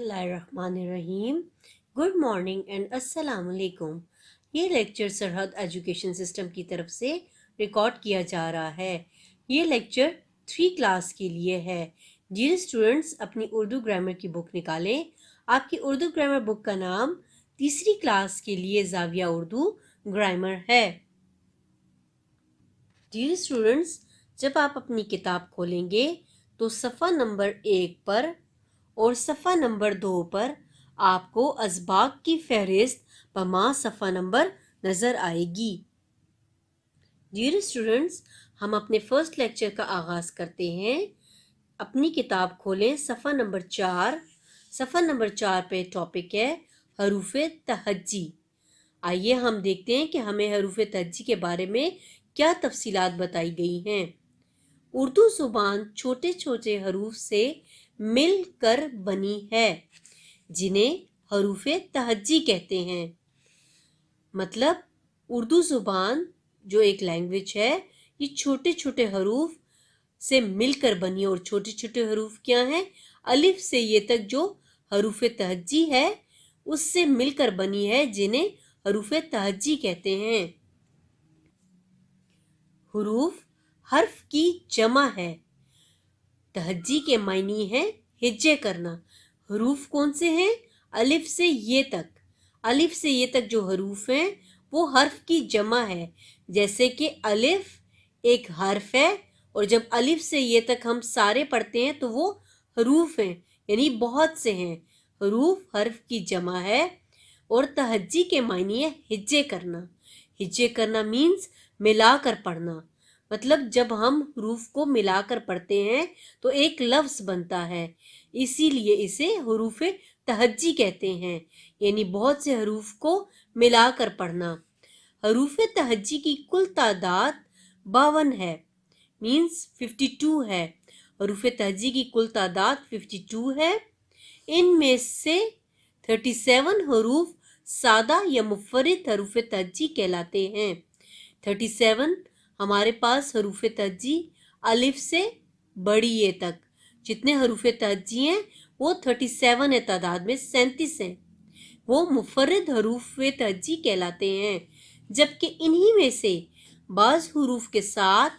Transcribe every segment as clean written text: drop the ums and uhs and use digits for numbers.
बिस्मिल्लाहिर्रहमानिर्रहीम। Good morning and अस्सलाम वालेकुम। ये लेक्चर सरहद एजुकेशन सिस्टम की तरफ से रिकॉर्ड किया जा रहा है। ये लेक्चर 3 क्लास के लिए है। डियर स्टूडेंट्स, अपनी उर्दू ग्रामर की बुक निकालें। आपकी उर्दू ग्रामर बुक का नाम तीसरी क्लास के लिए जाविया उर्दू ग्रामर है। डियर स्टूडेंट्स, जब आप अपनी किताब खोलेंगे तो सफ़ा नंबर 1 पर और सफ़ा नंबर 2 पर आपको असबाक की फहरिस्त बमा सफ़ा नंबर नज़र आएगी। डियर स्टूडेंट्स, हम अपने फर्स्ट लेक्चर का आगाज़ करते हैं। अपनी किताब खोलें, सफ़ा नंबर 4। सफ़ा नंबर 4 पे टॉपिक है हरूफ तहज्जी। आइए हम देखते हैं कि हमें हरूफ तहज्जी के बारे में क्या तफसीलात बताई गई हैं। उर्दू ज़ुबान छोटे छोटे हरूफ से मिलकर बनी है, जिन्हें हरूफ तहज्जी कहते हैं। मतलब उर्दू ज़ुबान जो एक लैंग्वेज है, ये छोटे छोटे हरूफ से मिलकर बनी। और छोटे छोटे हरूफ क्या हैं? अलिफ से ये तक जो हरूफ तहज्जी है उससे मिलकर बनी है, जिन्हें हरूफ तहज्जी कहते हैं। हुरूफ हर्फ की जमा है। तहज्जी के मायनी है हिज्जे करना। हरूफ कौन से हैं? अलिफ से ये तक। अलिफ से ये तक जो हरूफ हैं वो हर्फ की जमा है। जैसे कि अलिफ एक हर्फ है, और जब अलिफ से ये तक हम सारे पढ़ते हैं तो वो हरूफ हैं, यानी बहुत से हैं। हरूफ हर्फ की जमा है। और तहज्जी के मायनी है हिज्जे करना। हिज्जे करना मीन्स मिलाकर पढ़ना। मतलब जब हम हरूफ को मिलाकर पढ़ते हैं तो एक लफ्ज़ बनता है, इसीलिए इसे हरूफ तहज्जी कहते हैं, यानी बहुत से हरूफ को मिलाकर पढ़ना। हरूफ तहज्जी की कुल तादाद 52 है, मीन्स 52 है। हरूफ तहज्जी की कुल तादाद 52 है। इनमें से 37 हरूफ सादा या मुफर्रिद हरूफ तहज्जी कहलाते हैं। 37 हमारे पास हरूफ तहज्जी अलिफ से बड़ी ये तक जितने हरूफ तहज्जी हैं वो 37 है, तादाद में 37 हैं। वो मुफर्रिद हरूफ तहज्जी कहलाते हैं। जबकि इन्हीं में से बाज़ हरूफ के साथ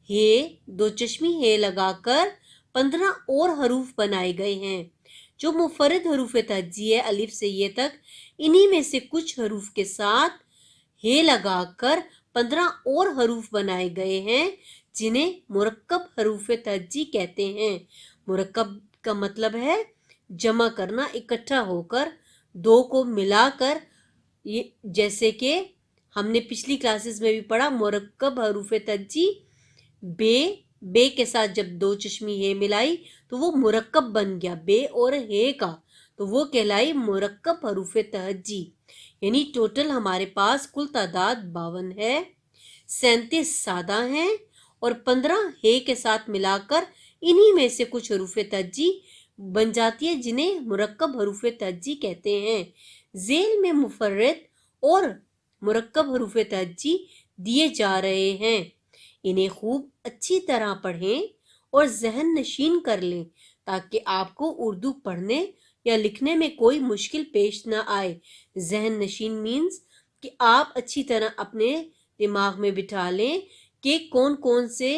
हे, दो चश्मी हे लगाकर 15 और हरूफ बनाए गए हैं जो मुफर्रिद हरूफ तहज्जी है अलिफ से ये तक। इन्हीं में से कुछ हरूफ के साथ हे लगाकर 15 और हरूफ बनाए गए हैं जिन्हें मुरक्कब हरूफ तहज्जी कहते हैं। मुरक्कब का मतलब है जमा करना, इकट्ठा होकर, दो को मिलाकर। ये जैसे कि हमने पिछली क्लासेस में भी पढ़ा, मुरक्कब हरूफ तहज्जी बे के साथ जब दो चश्मी हे मिलाई तो वो मुरक्कब बन गया, बे और हे का, तो वो कहलाई मुरक्कब हरूफ तहज्जी। यानी टोटल हमारे पास कुल तादाद 52 है, 37 सादा हैं और 15 हे के साथ मिलाकर इन्हीं में से कुछ हरूफ तहज्जी बन जाती है, जिन्हें मुरक्कब हरूफ तहज्जी कहते हैं। झेल में मुफर्रिद और मुरक्कब हरूफ तहज्जी दिए जा रहे हैं। इन्हें खूब अच्छी तरह पढ़ें और जहन नशीन कर लें ताकि आपको उर्दू पढ़ने या लिखने में कोई मुश्किल पेश ना आए। जहन नशीन मीन्स कि आप अच्छी तरह अपने दिमाग में बिठा लें कि कौन कौन से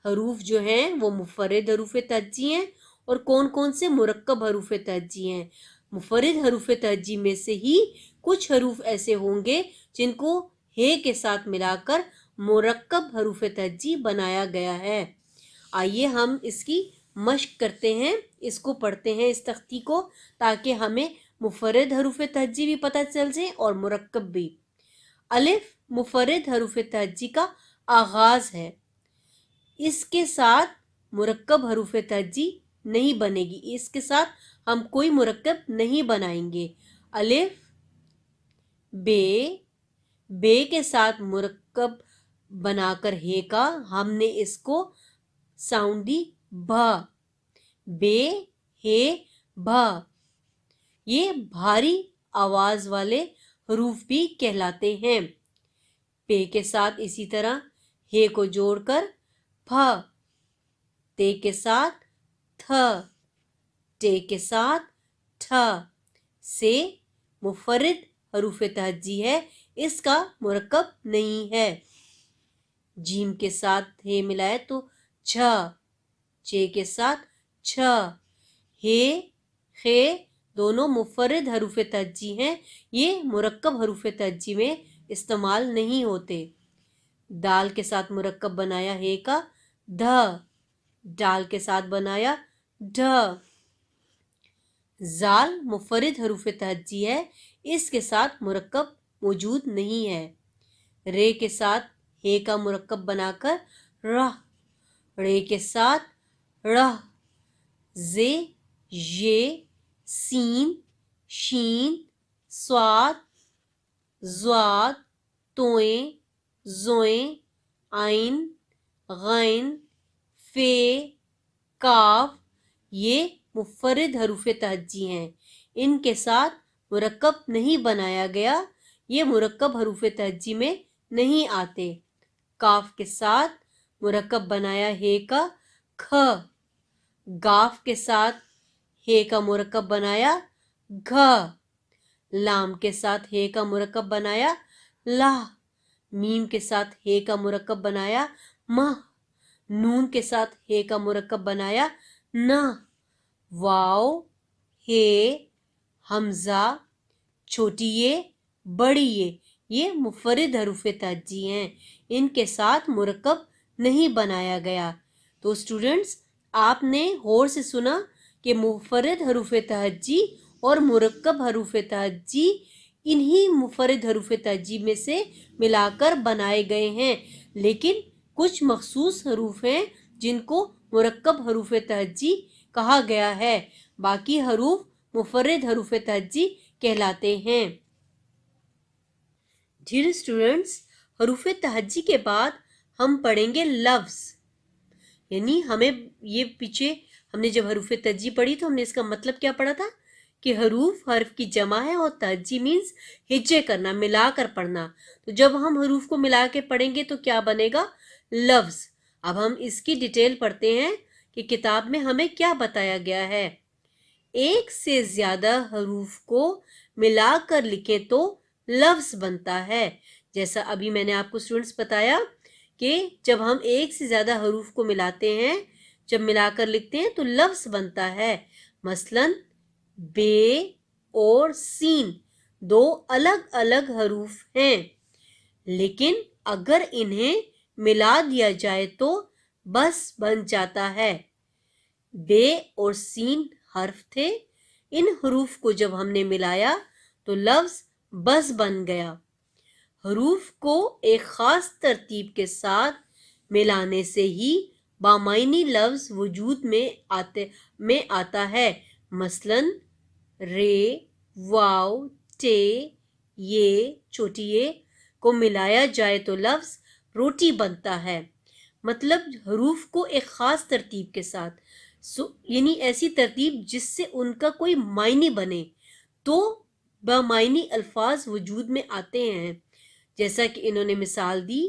हरूफ जो हैं वो मुफर्रिद हरूफ तहज्जी हैं और कौन कौन से मुरक्कब हरूफ तहज्जी हैं। मुफर्रिद हरूफ तहज्जी में से ही कुछ हरूफ ऐसे होंगे जिनको हे के साथ मिलाकर मुरक्कब हरूफ तहज्जी बनाया गया है। आइए हम इसकी मश्क करते हैं, इसको पढ़ते हैं इस तख्ती को, ताकि हमें मुफर्रिद हरूफ तहज्जी भी पता चल जाए और मुरक्कब भी। अलिफ मुफर्रिद हरूफ तहज्जी का आगाज है, इसके साथ मुरक्कब हरूफ तहज्जी नहीं बनेगी, इसके साथ हम कोई मुरक्कब नहीं बनाएंगे। अलिफ बे के साथ मुरक्कब बनाकर हे का हमने इसको साउंड दी भ, बे हे भ। ये भारी आवाज वाले हरूफ भी कहलाते हैं। पे के साथ इसी तरह हे को जोड़कर फ, ते के साथ थ, टे के साथ ٹھ سے مفرد حروف تہجی ہے، اس کا مرکب نہیں ہے۔ جیم کے ساتھ ہے ملائے تو چھ، چے کے ساتھ چھ، ہے خے دونوں مفرد حروف تہجی ہیں، یہ مرکب حروف تہجی میں استعمال نہیں ہوتے۔ دال کے ساتھ مرکب بنایا ہے کا دھ، ڈال کے ساتھ بنایا ڈھ۔ زال مفرد حروف تہجی ہے، اس کے ساتھ مرکب موجود نہیں ہے۔ رے کے ساتھ ہے کا مرکب بنا کر رہ، رے کے ساتھ رہ۔ زے، یہ، سین، شین، صاد، ضاد، توئیں، زوئیں، عین، غین، فے، کاف، یہ مفرد حروف تہجی ہیں، ان کے ساتھ مرکب نہیں بنایا گیا، یہ مرکب حروف تہجی میں نہیں آتے۔ کاف کے ساتھ مرکب بنایا ہے کا کھ، گاف کے ساتھ ہے کا مرکب بنایا گھ، لام کے ساتھ ہے کا مرکب بنایا لہ، میم کے ساتھ ہے کا مرکب بنایا مہ، نون کے ساتھ ہے کا مرکب بنایا نہ۔ واو، ہے، حمزہ، چھوٹی یہ، بڑی یہ مفرد حروف تہجی ہیں، ان کے ساتھ مرکب نہیں بنایا گیا۔ تو اسٹوڈنٹس، آپ نے غور سے سنا کہ مفرد حروف تہجی اور مرکب حروف تہجی انہی مفرد حروف تہجی میں سے ملا کر بنائے گئے ہیں، لیکن کچھ مخصوص حروف ہیں جن کو مرکب حروف تہجی کہا گیا ہے، باقی حروف مفرد حروف تہجی کہلاتے ہیں۔ ڈیئر اسٹوڈنٹس، حروف تہجی کے بعد ہم پڑھیں گے لفظ، یعنی ہمیں یہ پیچھے ہم نے جب حروف تہجی پڑھی تو ہم نے اس کا مطلب کیا پڑھا تھا کہ حرف کی جمع ہے اور تہجی مینز ہجے کرنا، ملا کر پڑھنا۔ تو جب ہم حروف کو ملا کے پڑھیں گے تو کیا بنے گا؟ لفظ۔ اب ہم اس کی ڈیٹیل پڑھتے ہیں کہ کتاب میں ہمیں کیا بتایا گیا ہے۔ ایک سے زیادہ حروف کو ملا کر لکھیں تو لفظ بنتا ہے۔ جیسا ابھی میں نے آپ کو اسٹوڈنٹس بتایا کہ جب ہم ایک سے زیادہ حروف کو ملاتے ہیں، جب ملا کر لکھتے ہیں تو لفظ بنتا ہے۔ مثلاً بے اور سین دو الگ الگ حروف ہیں، لیکن اگر انہیں ملا دیا جائے تو بس بن جاتا ہے۔ بے اور سین حرف تھے، ان حروف کو جب ہم نے ملایا تو لفظ بس بن گیا۔ حروف کو ایک خاص ترتیب کے ساتھ ملانے سے ہی بامعنی لفظ وجود میں آتا ہے۔ مثلاً رے، واو، ٹے، یہ چھوٹی یہ کو ملایا جائے تو لفظ روٹی بنتا ہے۔ مطلب حروف کو ایک خاص ترتیب کے ساتھ، یعنی ایسی ترتیب جس سے ان کا کوئی معنی بنے تو بامعنی الفاظ وجود میں آتے ہیں۔ جیسا کہ انہوں نے مثال دی،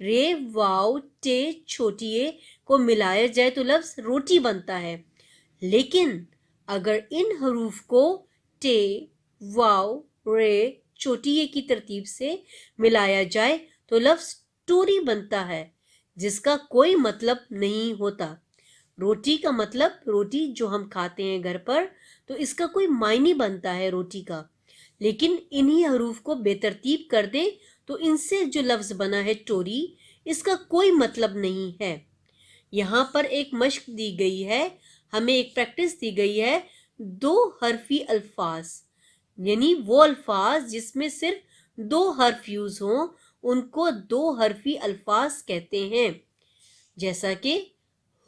رے، واو، ٹے، چھوٹی اے کو ملایا جائے تو لفظ روٹی بنتا ہے، لیکن اگر ان حروف کو ٹے، واو، رے، چھوٹی اے کی ترتیب سے ملایا جائے تو لفظ ٹوری بنتا ہے، جس کا کوئی مطلب نہیں ہوتا۔ روٹی کا مطلب روٹی جو ہم کھاتے ہیں گھر پر، تو اس کا کوئی معنی بنتا ہے روٹی کا، لیکن انہی حروف کو بے ترتیب کر دیں تو ان سے جو لفظ بنا ہے ٹوری، اس کا کوئی مطلب نہیں ہے۔ یہاں پر ایک مشق دی گئی ہے، ہمیں ایک پریکٹس دی گئی ہے، دو حرفی الفاظ، یعنی وہ الفاظ جس میں صرف دو حرف یوز ہوں ان کو دو حرفی الفاظ کہتے ہیں۔ جیسا کہ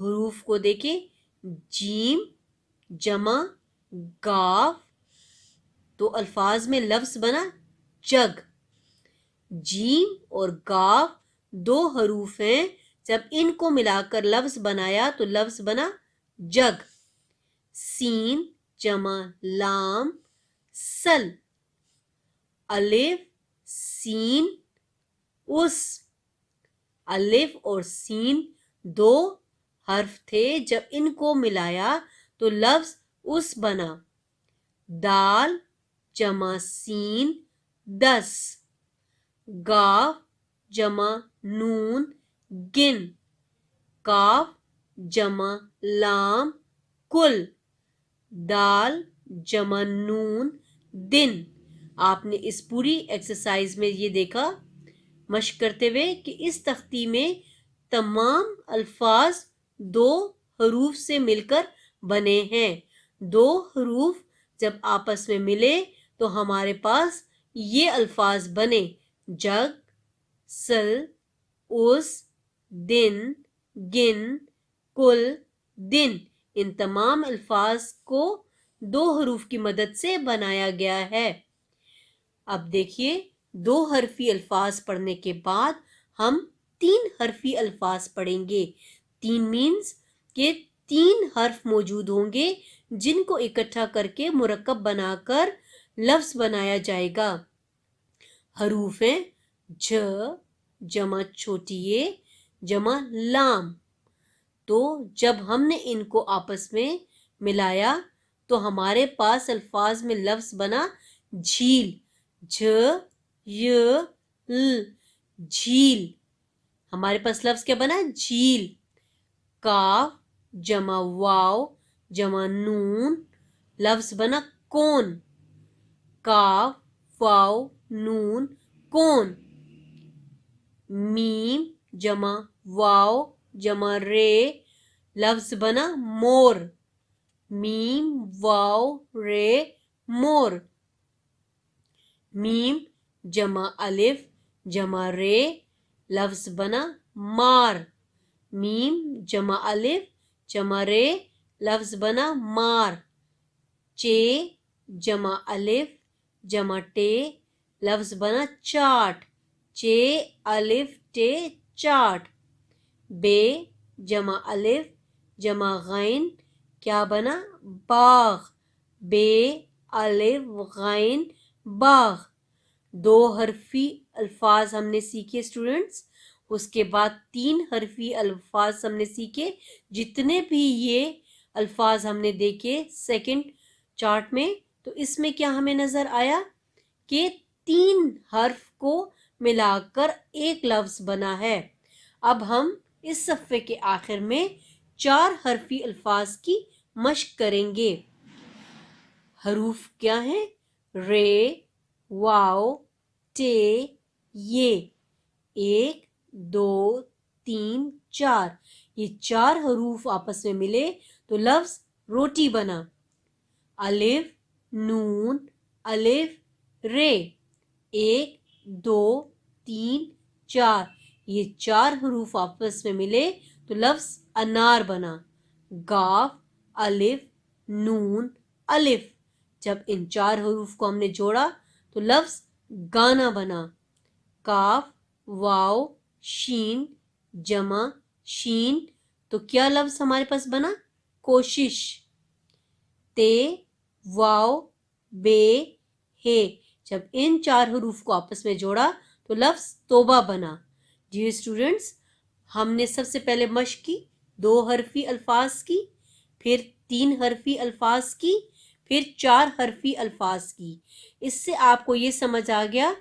حروف کو دیکھیں، جیم جمع گاف، تو الفاظ میں لفظ بنا جگ۔ جیم اور گاف دو حروف ہیں، جب ان کو ملا کر لفظ بنایا تو لفظ بنا جگ۔ سین جمع لام سل، الف سین اس، الف اور سین دو حرف تھے، جب ان کو ملایا تو لفظ اس بنا۔ दाल जमा सीन 10, गाफ जमा नून गिन, काफ जमा लाम कुल, दाल जमा नून दिन। आपने इस पूरी एक्सरसाइज में ये देखा मश्क करते हुए कि इस तख्ती में तमाम अल्फाज दो हरूफ से मिलकर बने हैं। दो हरूफ जब आपस में मिले तो हमारे पास ये अल्फाज बने, जग, सल, उस, दिन, गिन, कुल, दिन। इन तमाम अल्फाज को दो हरूफ की मदद से बनाया गया है। अब देखिए, दो हरफी अल्फाज पढ़ने के बाद हम तीन हरफी अल्फाज पढ़ेंगे। तीन मीन्स के तीन हर्फ मौजूद होंगे जिनको इकट्ठा करके मुरक्कब बनाकर लफ्ज बनाया जाएगा। हरूफ हैं झ जमा छोटी ए जमा लाम। तो जब हमने इनको आपस में मिलाया तो हमारे पास अल्फाज में लफ्ज बना झील, झ य ल, झील। हमारे पास लफ्ज क्या बना? झील। काफ जमा वाव जमा नून, लफ्ज बना कौन, काफ वाव नून कौन। मीम जमा वाव जमा रे, लफ्ज बना मोर, मीम वाव रे मोर। मीम जमा अलिफ जमा रे, लफ्ज बना मार, मीम जमा अलिफ जमा रे, लफ्ज बना मार। चे जमा अलिफ जमा टे, लफ्ज बना चाट, चे अलिफ टे चाट। बे जमा अलिफ जमा गैन, क्या बना? बाग, बे अलिफ गैन बाग। दो हरफी अल्फाज हमने सीखे स्टूडेंट्स। उसके बाद तीन हरफी अल्फाज हमने सीखे। जितने भी ये अल्फाज हमने देखे सेकंड चार्ट में, तो इसमें क्या हमें नजर आया कि तीन हर्फ को मिलाकर एक लफ्ज बना है। अब हम इस सफ़े के आखिर में चार हरफी अल्फाज की मश्क करेंगे। हरूफ क्या हैं? रे, वाव, टे, ये। एक, दो, तीन, चार। ये चार हरूफ आपस में मिले तो लफ्ज रोटी बना। अलिफ, नून, अलिफ, रे। एक, दो, तीन, चार। ये चार हरूफ आपस में मिले तो लफ्ज अनार बना। गाफ, अलिफ, नून, अलिफ। जब इन चार हरूफ को हमने जोड़ा तो लफ्ज गाना बना। काफ, वाव, शीन, जमा शीन। तो क्या लफ्ज हमारे पास बना? कोशिश। ते, वाव, बे, हे। जब इन चार हरूफ को आपस में जोड़ा तो लफ्ज तोबा बना। जी स्टूडेंट्स, हमने सबसे पहले मश्क की दो हरफी अल्फाज की, फिर तीन हरफी अल्फाज की, फिर चार हरफी अल्फाज की। इससे आपको ये समझ आ गया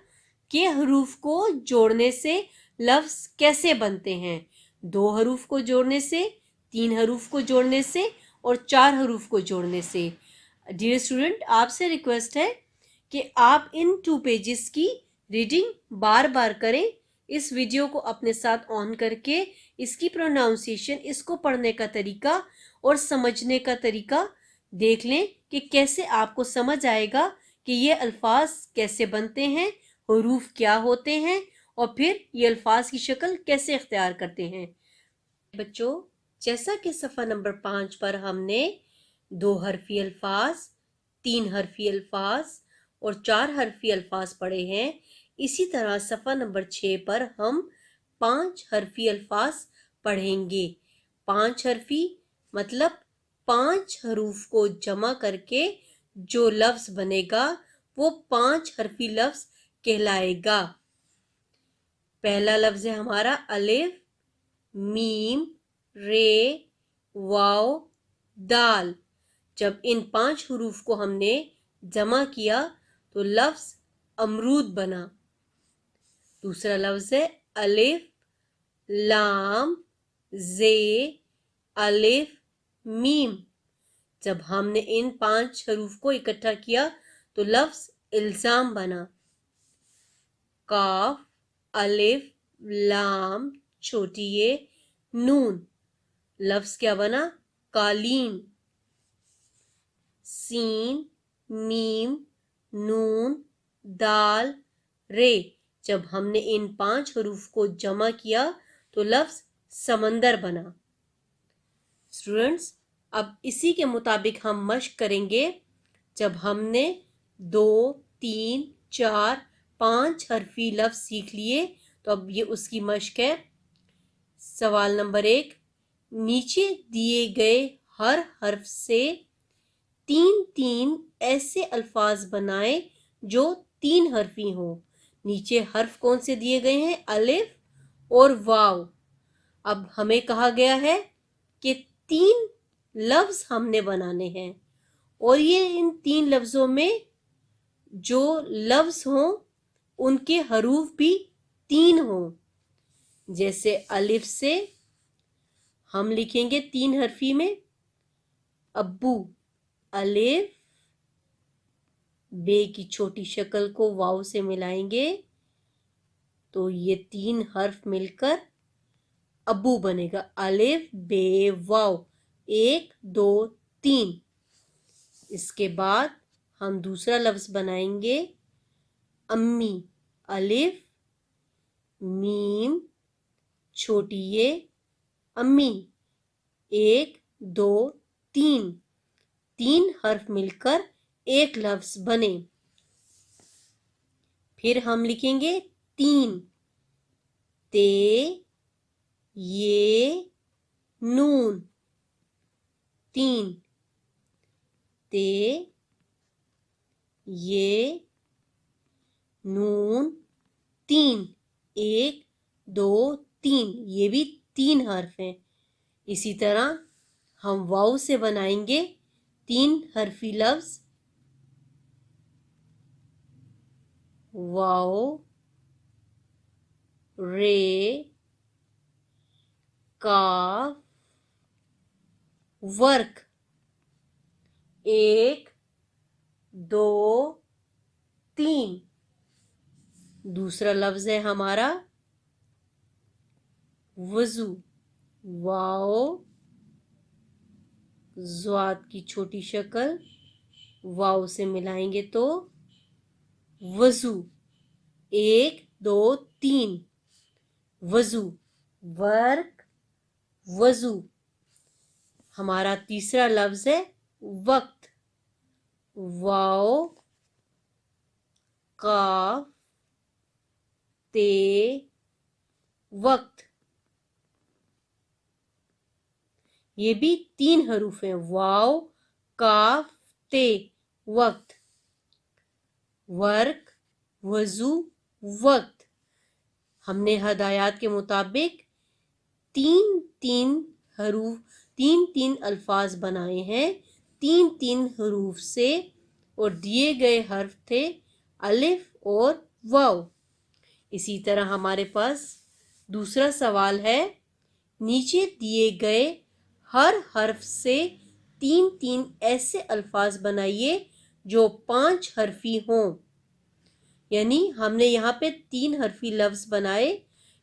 कि हरूफ को जोड़ने से लफ्ज कैसे बनते हैं। दो हरूफ को जोड़ने से, तीन हरूफ को जोड़ने से और चार हरूफ को जोड़ने से। डियर स्टूडेंट, आपसे रिक्वेस्ट है कि आप इन 2 पेजेस की रीडिंग बार बार करें। इस वीडियो को अपने साथ ऑन करके इसकी प्रोनाउंसिएशन, इसको पढ़ने का तरीका और समझने का तरीका देख लें कि कैसे आपको समझ आएगा कि ये अल्फाज कैसे बनते हैं, हरूफ क्या होते हैं और फिर ये अल्फाज की शक्ल कैसे इख्तियार करते हैं। बच्चों, जैसा कि सफ़ा नंबर 5 पर हमने दो हरफी अल्फाज, तीन हरफी अल्फाज और चार हरफी अल्फाज पढ़े हैं, इसी तरह सफ़ा नंबर 6 पर हम 5 हरफी अल्फाज पढ़ेंगे। 5 हरफी मतलब 5 हरूफ को जमा करके जो लफ्ज बनेगा वो 5 हरफी लफ्ज कहलाएगा। पहला लफ्ज है हमारा अलिफ, मीम, रे, वाव, दाल। जब इन 5 हरूफ को हमने जमा किया तो लफ्ज अमरूद बना। दूसरा लफ्ज है अलिफ लाम जे अलिफ मीम। जब हमने इन 5 हरूफ को इकट्ठा किया तो लफ्ज इल्जाम बना। काफ अलिफ लाम छोटी ये नून, लफ्ज क्या बना? कालीन। सीन मीम नून दाल रे। जब हमने इन 5 हरूफ को जमा किया तो लफ्ज समंदर बना। स्टूडेंट्स, अब इसी के मुताबिक हम मश्क करेंगे। जब हमने 2, 3, 4, 5 हरफी लफ्ज सीख लिए तो अब ये उसकी मश्क है। सवाल नंबर 1, नीचे दिए गए हर हर्फ से 3-3 ऐसे अल्फाज बनाएं जो 3 हरफी हों। नीचे हर्फ कौन से दिए गए हैं? अलिफ और वाव। अब हमें कहा गया है कि 3 लफ्ज हमने बनाने हैं और ये इन 3 लफ्जों में जो लफ्ज हों उनके हरूफ भी 3 हों। जैसे अलिफ से हम लिखेंगे 3 हरफी में अब्बू, अलिफ बे की छोटी शक्ल को वाव से मिलाएंगे तो ये 3 हर्फ मिलकर अब्बू बनेगा। अलिफ बे वाव 1 2 3। इसके बाद हम दूसरा लफ्ज बनाएंगे अम्मी, अलिफ मीम छोटी ये अम्मी 1 2 3। 3 हर्फ मिलकर एक लफ्ज बने। फिर हम लिखेंगे 3 ते ये नून 3 ते ये नून 3 1 2 3। ये भी 3 हर्फ हैं। इसी तरह हम वाव से बनाएंगे 3 हरफी लफ्ज वाव रे काफ वर्क 1 2 3। दूसरा लफ्ज है हमारा वजू, वाव ज़्वाद की छोटी शक्ल वाव से मिलाएंगे तो वजू 1 2 3। वजू वर्क वजू। हमारा तीसरा लफ्ज है वक्त, वाव काफ ते वक्त। ये भी 3 हरूफ हैं, वाव काफ ते वक्त। वर्क वजू वक्त। हमने हदायत के मुताबिक 3-3 हरूफ 3-3 अल्फाज बनाए हैं 3-3 हरूफ से और दिए गए हर्फ थे अलिफ और वाव। इसी तरह हमारे पास दूसरा सवाल है, नीचे दिए गए हर हर्फ से 3-3 ऐसे अल्फाज बनाइए जो 5 हरफी हों। यानी हमने यहाँ पे 3 हरफी लफ्ज बनाए,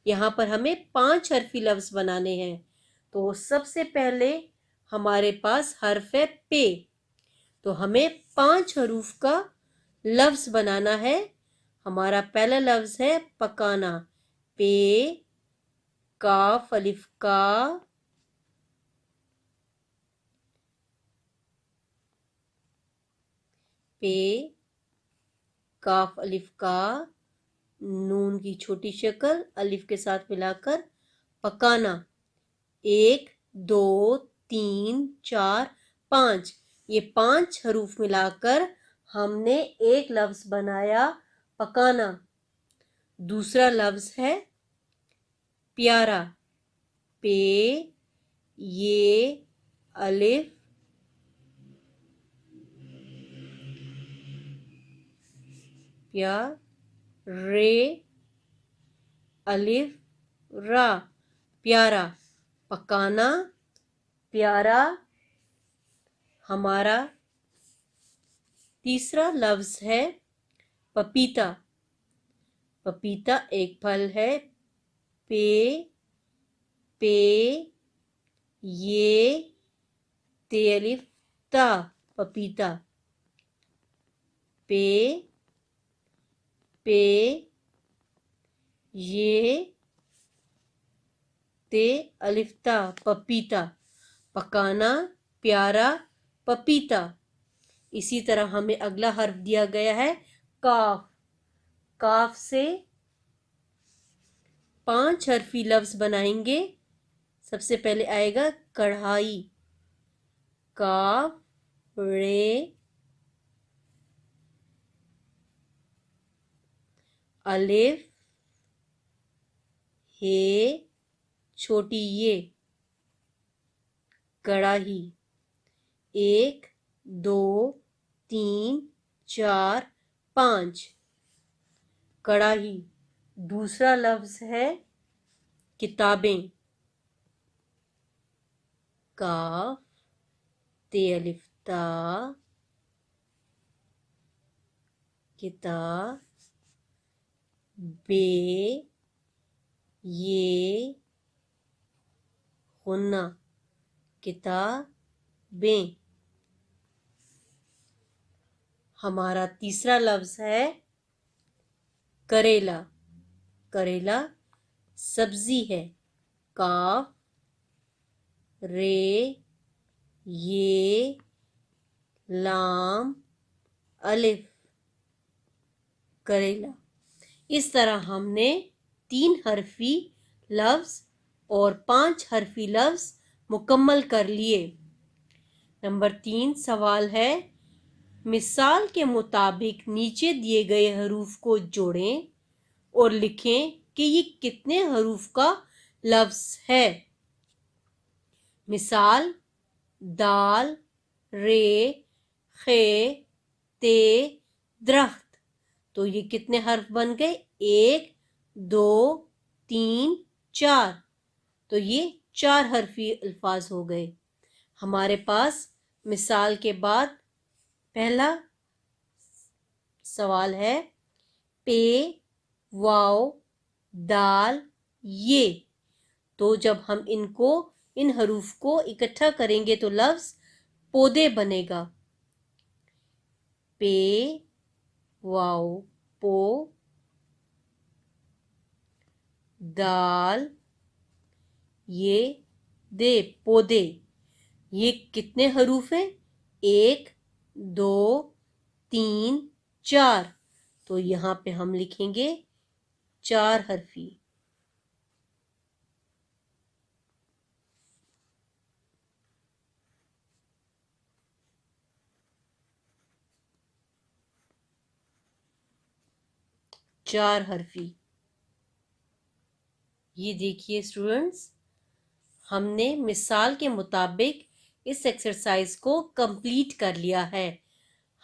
यहाँ पर हमें 5 हरफी लफ्ज बनाने हैं। तो सबसे पहले हमारे पास हर्फ है पे, तो हमें 5 हरूफ का लफ्ज बनाना है। हमारा पहला लफ्ज है पकाना, पे काफ अलिफ का पे काफ अलिफ का नून की छोटी शक्ल अलिफ के साथ मिलाकर पकाना 1 2 3 4 5। ये 5 हरूफ मिलाकर हमने एक लफ्ज बनाया पकाना। दूसरा लफ्ज है प्यारा, पे ये अलिफ प्या रे अलिफ रा प्यारा, पकाना प्यारा हमारा। तीसरा लफ्ज है पपीता। पपीता एक फल है, पे पे ये ते अलिफ ता पपीता, पे पे ये ते अलिफ ता पपीता, पकाना प्यारा पपीता। इसी तरह हमें अगला हर्फ दिया गया है काफ। काफ से 5 हरफी लफ्ज बनाएंगे। सबसे पहले आएगा कढ़ाई, काफ रे अलिफ हे छोटी ये, कड़ाही, 1 2 3 4 5 कड़ाही। दूसरा लफ्ज है किताबें, काफ ते अलिफ ता किता बे ये गुन्ना किताबें। हमारा तीसरा लफ्ज है करेला। करेला सब्जी है, काफ रे ये लाम अलिफ करेला। इस तरह हमने 3 हरफी लफ्ज और 5 हरफी लफ्ज मुकम्मल कर लिए। नंबर 3 सवाल है, मिसाल के मुताबिक नीचे दिए गए हरूफ को जोड़ें और लिखें कि ये कितने हरूफ का लफ्ज है। मिसाल दाल रे खे ते दरख्त, तो ये कितने हर्फ बन गए, 1 2 3 4, तो ये 4 हरफी अल्फाज हो गए। हमारे पास मिसाल के बाद पहला सवाल है पे वाओ दाल ये, तो जब हम इन हरूफ को इकट्ठा करेंगे तो लफ्ज पौधे बनेगा। पे वाओ पो, दाल ये दे पौधे। ये कितने हरूफ हैं, 1 2 3 4, तो यहाँ पे हम लिखेंगे 4 हरफी। चार हरफी। ये देखिए स्टूडेंट्स, हमने मिसाल के मुताबिक इस एक्सरसाइज को कंप्लीट कर लिया है।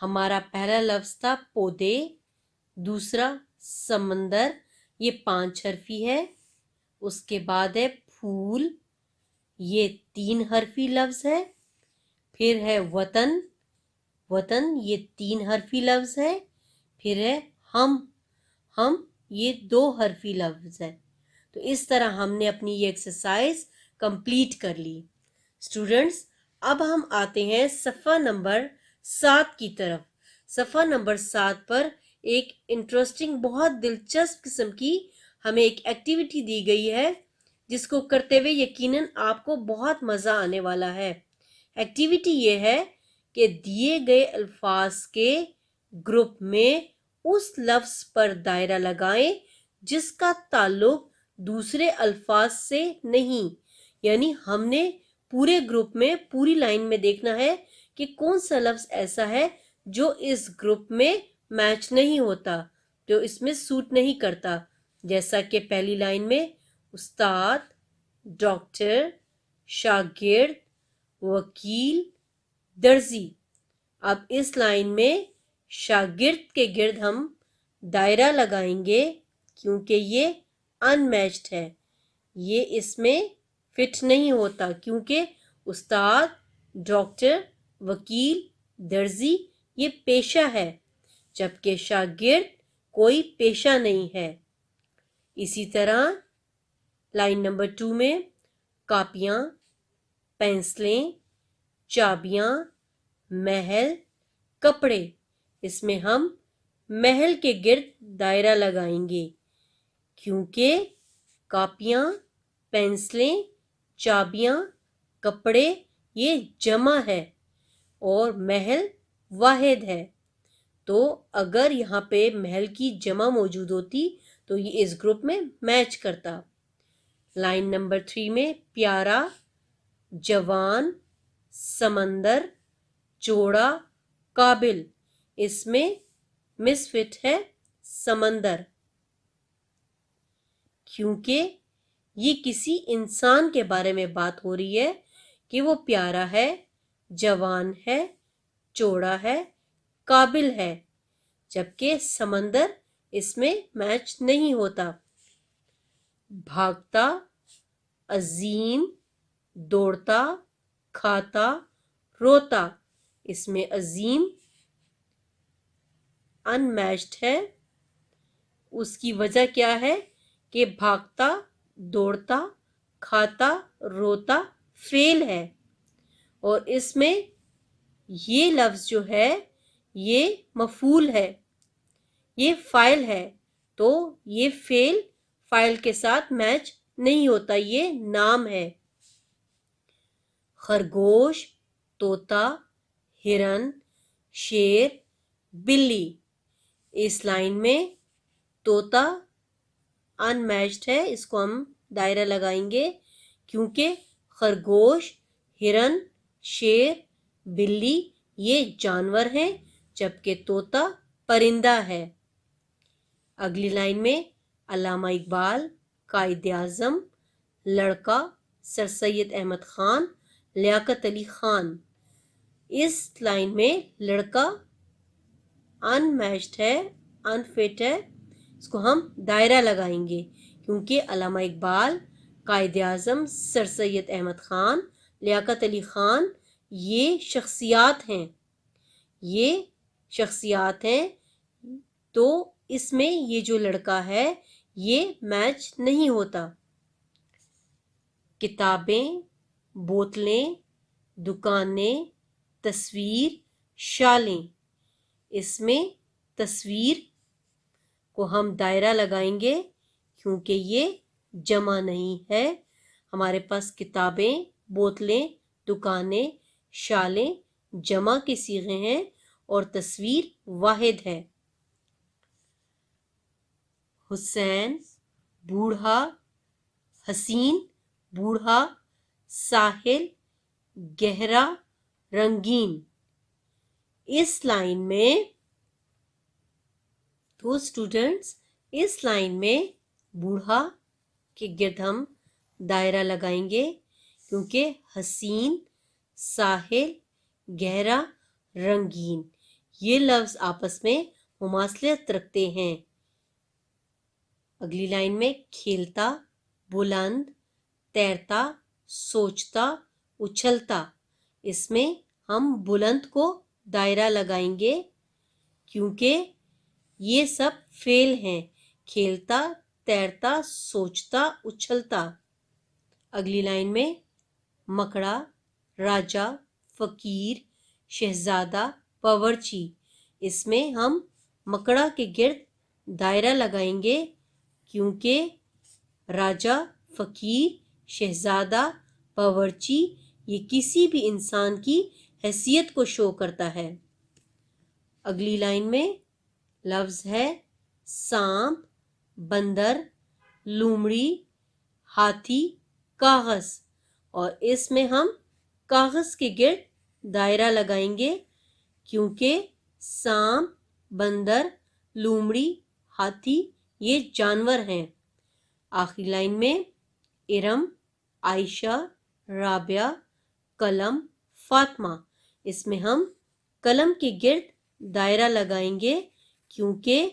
हमारा पहला लफ्ज था पौधे, दूसरा समंदर, ये 5 हरफी है। उसके बाद है फूल, ये 3 हरफी लफ्ज है। फिर है वतन, वतन ये 3 हरफी लफ्ज है। फिर है हम ये 2 हरफी लफ्ज है। तो इस तरह हमने अपनी ये एक्सरसाइज कंप्लीट कर ली। स्टूडेंट्स, अब हम आते हैं सफ़ा नंबर 7 की तरफ। सफ़ा नंबर 7 पर एक इंटरेस्टिंग, बहुत दिलचस्प किस्म की हमें एक एक्टिविटी दी गई है, जिसको करते हुए यकीनन आपको बहुत मज़ा आने वाला है। एक्टिविटी ये है कि दिए गए अल्फाज के ग्रुप में उस लफ्ज पर दायरा लगाएं जिसका ताल्लुक दूसरे अल्फाज से नहीं। यानी हमने पूरे ग्रुप में, पूरी लाइन में देखना है कि कौन सा लफ्ज ऐसा है जो इस ग्रुप में मैच नहीं होता, जो इसमें सूट नहीं करता। जैसा कि पहली लाइन में उस्ताद, डॉक्टर, शागिर्द, वकील, दर्जी। अब इस लाइन में शागिर्द के गिर्द हम دائرہ لگائیں گے کیونکہ یہ ان میچڈ ہے، یہ اس میں فٹ نہیں ہوتا، کیونکہ استاد، ڈاکٹر، وکیل، درزی یہ پیشہ ہے، جبکہ شاگرد کوئی پیشہ نہیں ہے۔ اسی طرح لائن نمبر 2 میں کاپیاں، پینسلیں، چابیاں، محل، کپڑے، اس میں ہم محل کے گرد دائرہ لگائیں گے کیونکہ کاپیاں، پینسلیں، چابیاں، کپڑے یہ جمع ہے اور محل واحد ہے، تو اگر یہاں پہ محل کی جمع موجود ہوتی تو یہ اس گروپ میں میچ کرتا۔ لائن نمبر 3 میں پیارا، جوان، سمندر، چوڑا، قابل، اس میں مس فٹ ہے سمندر، کیونکہ یہ کسی انسان کے بارے میں بات ہو رہی ہے کہ وہ پیارا ہے، جوان ہے، چوڑا ہے، قابل ہے، جبکہ سمندر اس میں میچ نہیں ہوتا۔ بھاگتا، عظیم، دوڑتا، کھاتا، روتا، اس میں عظیم ان میچڈ ہے۔ اس کی وجہ کیا ہے کہ بھاگتا، دوڑتا، کھاتا، روتا فعل ہے اور اس میں یہ لفظ جو ہے یہ مفعول ہے، یہ فاعل ہے، تو یہ فعل فاعل کے ساتھ میچ نہیں ہوتا، یہ نام ہے۔ خرگوش، طوطا، ہرن، شیر، بلی، اس لائن میں طوطا ان میچڈ ہے، اس کو ہم دائرہ لگائیں گے کیونکہ خرگوش، ہرن، شیر، بلی یہ جانور ہیں جبکہ طوطا پرندہ ہے۔ اگلی لائن میں علامہ اقبال، قائد اعظم، لڑکا، سر سید احمد خان، لیاقت علی خان، اس لائن میں لڑکا ان میچڈ ہے، ان فٹ ہے، اس کو ہم دائرہ لگائیں گے کیونکہ علامہ اقبال، قائد اعظم، سر سید احمد خان، لیاقت علی خان یہ شخصیات ہیں، یہ شخصیات ہیں، تو اس میں یہ جو لڑکا ہے یہ میچ نہیں ہوتا۔ کتابیں، بوتلیں، دکانیں، تصویر، شالیں، اس میں تصویر کو ہم دائرہ لگائیں گے کیونکہ یہ جمع نہیں ہے، ہمارے پاس کتابیں، بوتلیں، دکانیں، شالیں جمع کے صیغے ہیں اور تصویر واحد ہے۔ حسین، بوڑھا، حسین، بوڑھا، ساحل، گہرا، رنگین، اس لائن میں تو اسٹوڈنٹس اس لائن میں بوڑھا کے گرد ہم دائرہ لگائیں گے کیونکہ حسین، ساحل، گہرا، رنگین یہ لفظ آپس میں مماثلت رکھتے ہیں۔ اگلی لائن میں کھیلتا، بلند، تیرتا، سوچتا، اچھلتا، اس میں ہم بلند کو دائرہ لگائیں گے کیونکہ یہ سب فعل ہیں، کھیلتا، تیرتا، سوچتا، اچھلتا۔ اگلی لائن میں مکڑا، راجا، فقیر، شہزادہ، باورچی، اس میں ہم مکڑا کے گرد دائرہ لگائیں گے کیونکہ راجا، فقیر، شہزادہ، باورچی یہ کسی بھی انسان کی حیثیت کو شو کرتا ہے۔ اگلی لائن میں لفظ ہے سانپ، بندر، لومڑی، ہاتھی، کاغذ، اور اس میں ہم کاغذ کے گرد دائرہ لگائیں گے کیونکہ سانپ، بندر، لومڑی، ہاتھی یہ جانور ہیں۔ آخری لائن میں ارم، عائشہ، رابعہ، قلم، فاطمہ، اس میں ہم قلم کے گرد دائرہ لگائیں گے کیونکہ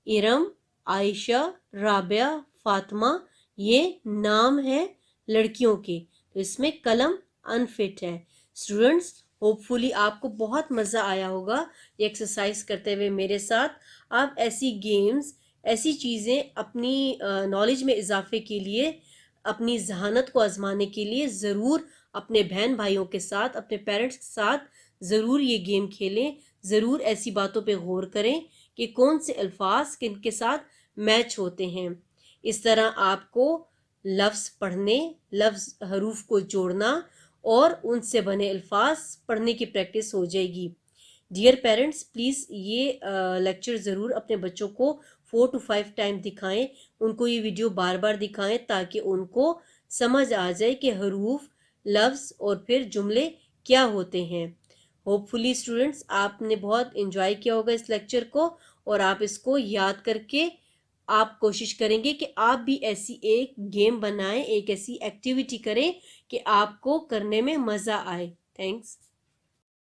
इरम, आयशा, राबिया, फातिमा ये नाम है लड़कियों के, तो इसमें कलम अनफिट है। स्टूडेंट्स, होपफुली आपको बहुत मज़ा आया होगा ये एक्सरसाइज करते हुए मेरे साथ। आप ऐसी गेम्स, ऐसी चीज़ें अपनी नॉलेज में इजाफे के लिए, अपनी जहानत को आजमाने के लिए ज़रूर अपने बहन भाइयों के साथ, अपने पेरेंट्स के साथ ज़रूर ये गेम खेलें। ज़रूर ऐसी बातों पे गौर करें कि कौन से अल्फाज किन के साथ मैच होते हैं। इस तरह आपको लफ्ज़ पढ़ने, लफ्ज़ हरूफ को जोड़ना और उनसे बने अल्फाज पढ़ने की प्रैक्टिस हो जाएगी। डियर पेरेंट्स, प्लीज़ ये लेक्चर ज़रूर अपने बच्चों को 4 to 5 टाइम दिखाएं, उनको ये वीडियो बार बार दिखाएं ताकि उनको समझ आ जाए कि हरूफ, लफ्ज़ और फिर जुमले क्या होते हैं। होपफुली स्टूडेंट्स आपने बहुत इंजॉय किया होगा इस लेक्चर को, और आप इसको याद करके आप कोशिश करेंगे कि आप भी ऐसी एक गेम बनाएं, एक ऐसी एक्टिविटी करें कि आपको करने में मज़ा आए। थैंक्स।